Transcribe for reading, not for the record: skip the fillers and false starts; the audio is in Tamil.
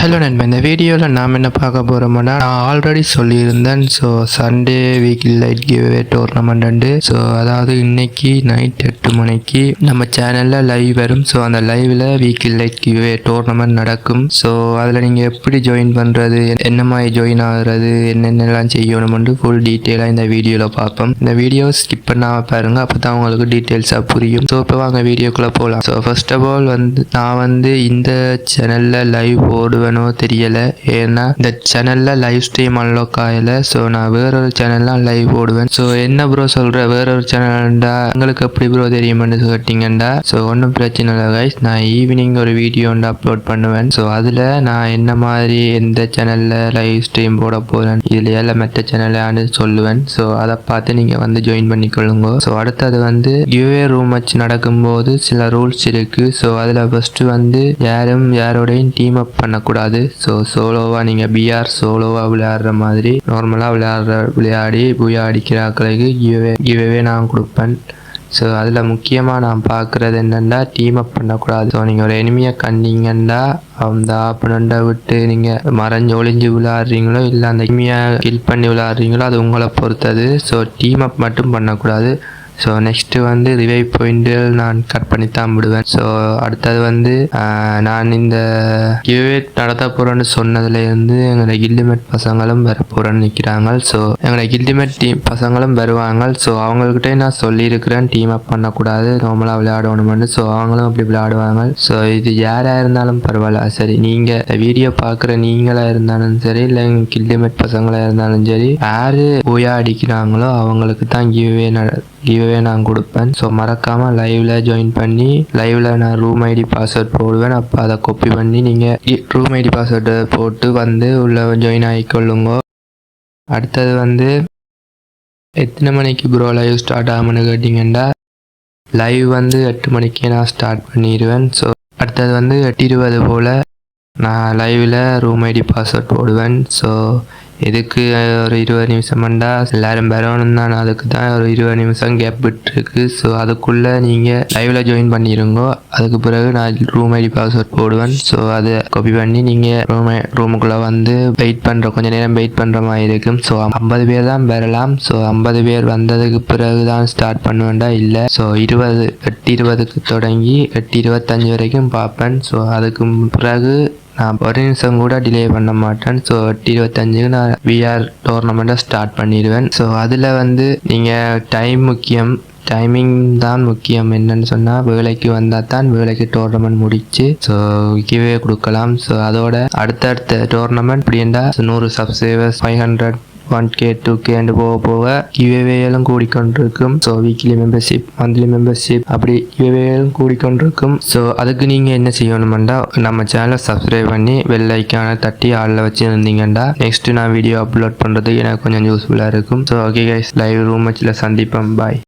ஹலோ நண்பா, இந்த வீடியோவில் நாம் என்ன பார்க்க போகிறோம்னா, நான் ஆல்ரெடி சொல்லியிருந்தேன். ஸோ சண்டே வீக்கில் லைட் கிவ்அவே டோர்னமெண்ட் உண்டு. ஸோ அதாவது இன்னைக்கு நைட் 8 மணிக்கு நம்ம சேனலில் லைவ் வரும். ஸோ அந்த லைவில் வீக்கில் லைட் கிவ்அவே டோர்னமெண்ட் நடக்கும். ஸோ அதில் நீங்கள் எப்படி ஜாயின் பண்ணுறது, என்ன மாதிரி ஜாயின் ஆகுறது, என்னென்னலாம் செய்யணும்னு ஃபுல் டீட்டெயிலாக இந்த வீடியோவில் பார்ப்போம். இந்த வீடியோ ஸ்கிப் பண்ணாமல் பாருங்கள், அப்போ தான் உங்களுக்கு டீட்டெயில்ஸாக புரியும். ஸோ இப்போ வாங்க வீடியோக்குள்ளே போகலாம். ஸோ ஃபர்ஸ்ட் ஆஃப் ஆல் நான் இந்த சேனலில் லைவ் போடுவேன் தெரியல. ஏன்னா இந்த சேனல்ல லைவ் ஸ்ட்ரீம் அன்லாக் ஆகல. ஸோ நான் வேறொரு சேனல்லாம் லைவ் போடுவேன். ஸோ என்ன ப்ரோ சொல்ற, வேறொரு சேனல்டா உங்களுக்கு எப்படி ப்ரோ தெரியுமென்னு கேட்டீங்கண்டா, ஸோ ஒன்றும் பிரச்சனை இல்லை கைஸ். நான் ஈவினிங் ஒரு வீடியோ அப்லோட் பண்ணுவேன். ஸோ அதில் நான் என்ன மாதிரி எந்த சேனலில் லைவ் ஸ்ட்ரீம் போட போகிறேன், இதில் எல்லாம் மற்ற சேனலான்னு சொல்லுவேன். ஸோ அதை பார்த்து நீங்கள் ஜாயின் பண்ணிக்கொள்ளுங்க. ஸோ அடுத்தது கிவ்அவே ரூம் மேட்ச் நடக்கும்போது சில ரூல்ஸ் இருக்குது. ஸோ அதில் ஃபஸ்ட்டு யாரும் யாரோடையும் டீம் அப் பண்ணக்கூடாது. ஸோ சோலோவா நீங்கள் பிஆர் சோலோவா விளையாடுற மாதிரி நார்மலாக விளையாடி புயா அடிக்கிறாக்களுக்கு கிவ்அவே நான் கொடுப்பேன். ஸோ அதில் முக்கியமாக நான் பார்க்குறது என்னென்னா, டீம் அப் பண்ணக்கூடாது. ஸோ நீங்கள் ஒரு எனிமியை கண்டீங்கன்னா அந்த ஆப்பனண்டை விட்டு நீங்கள் மறைஞ்சு ஒளிஞ்சு விளையாடுறீங்களோ இல்லை அந்த எனிமியை கில் பண்ணி விளையாடுறீங்களோ அது உங்களை பொறுத்தது. ஸோ டீம் அப் மட்டும் பண்ணக்கூடாது. ஸோ நெக்ஸ்ட்டு ரிவைவ் பாயிண்டில் நான் கட் பண்ணி தான் விடுவேன். ஸோ அடுத்தது நான் இந்த கிவ்அவே நடத்த போகிறேன்னு சொன்னதுலேருந்து எங்களை கில்டிமேட் பசங்களும் வர போகிறேன்னு நிற்கிறாங்க. ஸோ எங்களை கில்டிமேட் டீம் பசங்களும் வருவாங்க. ஸோ அவங்கக்கிட்டே நான் சொல்லியிருக்கிறேன் டீம் அப் பண்ணக்கூடாது, நார்மலாக விளையாடணுமென்னு. ஸோ அவங்களும் அப்படி விளையாடுவாங்க. ஸோ இது யாராக இருந்தாலும் பரவாயில்ல. சரி, நீங்கள் வீடியோ பார்க்குற நீங்களாக இருந்தாலும் சரி, இல்லை கில்டிமேட் பசங்களாக இருந்தாலும் சரி, யார் போயா அடிக்கிறாங்களோ அவங்களுக்கு தான் கிவ்அவே நான் கொடுப்பேன். ஸோ மறக்காமல் லைவில் ஜாயின் பண்ணி லைவில் நான் ரூம் ஐடி பாஸ்வேர்ட் போடுவேன். அப்போ அதை காப்பி பண்ணி நீங்கள் ரூம் ஐடி பாஸ்வேர்டு போட்டு உள்ள ஜாயின் ஆகிக்கொள்ளுங்க. அடுத்தது எத்தனை மணிக்கு ப்ரோ லைவ் ஸ்டார்ட் ஆகும்னு கேட்டிங்கன்னா, லைவ் 8 மணிக்கே நான் ஸ்டார்ட் பண்ணிடுவேன். ஸோ அடுத்தது 8:20 போல் நான் லைவில் ரூம் ஐடி பாஸ்வேர்ட் போடுவேன். ஸோ இதுக்கு ஒரு 20 நிமிஷம்டா எல்லாரும் வரணும் தான், அதுக்கு தான் ஒரு 20 நிமிஷம் கேப் விட்டுருக்கு. ஸோ அதுக்குள்ளே நீங்கள் லைவில் ஜாயின் பண்ணிடுங்க. அதுக்கு பிறகு நான் ரூம் ஐடி பாஸ்வேர்ட் போடுவேன். ஸோ அதை காப்பி பண்ணி நீங்கள் ரூமுக்குள்ளே கொஞ்சம் நேரம் வெயிட் பண்ணுற மாதிரி இருக்கும். ஸோ 50 பேர் தான் வரலாம். ஸோ 50 பேர் வந்ததுக்கு பிறகு தான் ஸ்டார்ட் பண்ணுவேன்டா இல்லை. ஸோ 8:20க்கு தொடங்கி 8:25 வரைக்கும் பார்ப்பேன். ஸோ அதுக்கு பிறகு நான் ஒரு நிமிஷம் கூட டிலே பண்ண மாட்டேன். ஸோ 8:25க்கு நான் விஆர் டோர்னமெண்ட்டை ஸ்டார்ட் பண்ணிடுவேன். ஸோ அதில் நீங்கள் டைமிங் தான் முக்கியம். என்னன்னு சொன்னால், வேலைக்கு வந்தால் தான் வேலைக்கு டோர்னமெண்ட் முடிச்சு ஸோ கிவ்அவே கொடுக்கலாம். ஸோ அதோட அடுத்தடுத்த டோர்னமெண்ட் இப்படின்னா 100 சப்ஸ்கிரைபர்ஸ் 500 1K 2K போக கிவ்அவேலும் கூடிக்கொண்டிருக்கும். So weekly membership, monthly membership, அப்படி கிவ்அவேலும் கூடிக்கொண்டிருக்கும். ஸோ அதுக்கு நீங்கள் என்ன செய்யணுமெண்டா, நம்ம சேனலை சப்ஸ்கிரைப் பண்ணி பெல் ஐக்கானை தட்டி ஆளில் வச்சு இருந்தீங்கன்னா நெக்ஸ்ட் நான் வீடியோ அப்லோட் பண்ணுறதுக்கு எனக்கு கொஞ்சம் யூஸ்ஃபுல்லாக இருக்கும். So okay guys, live room மேட்ச்சில் சந்திப்போம். பாய்.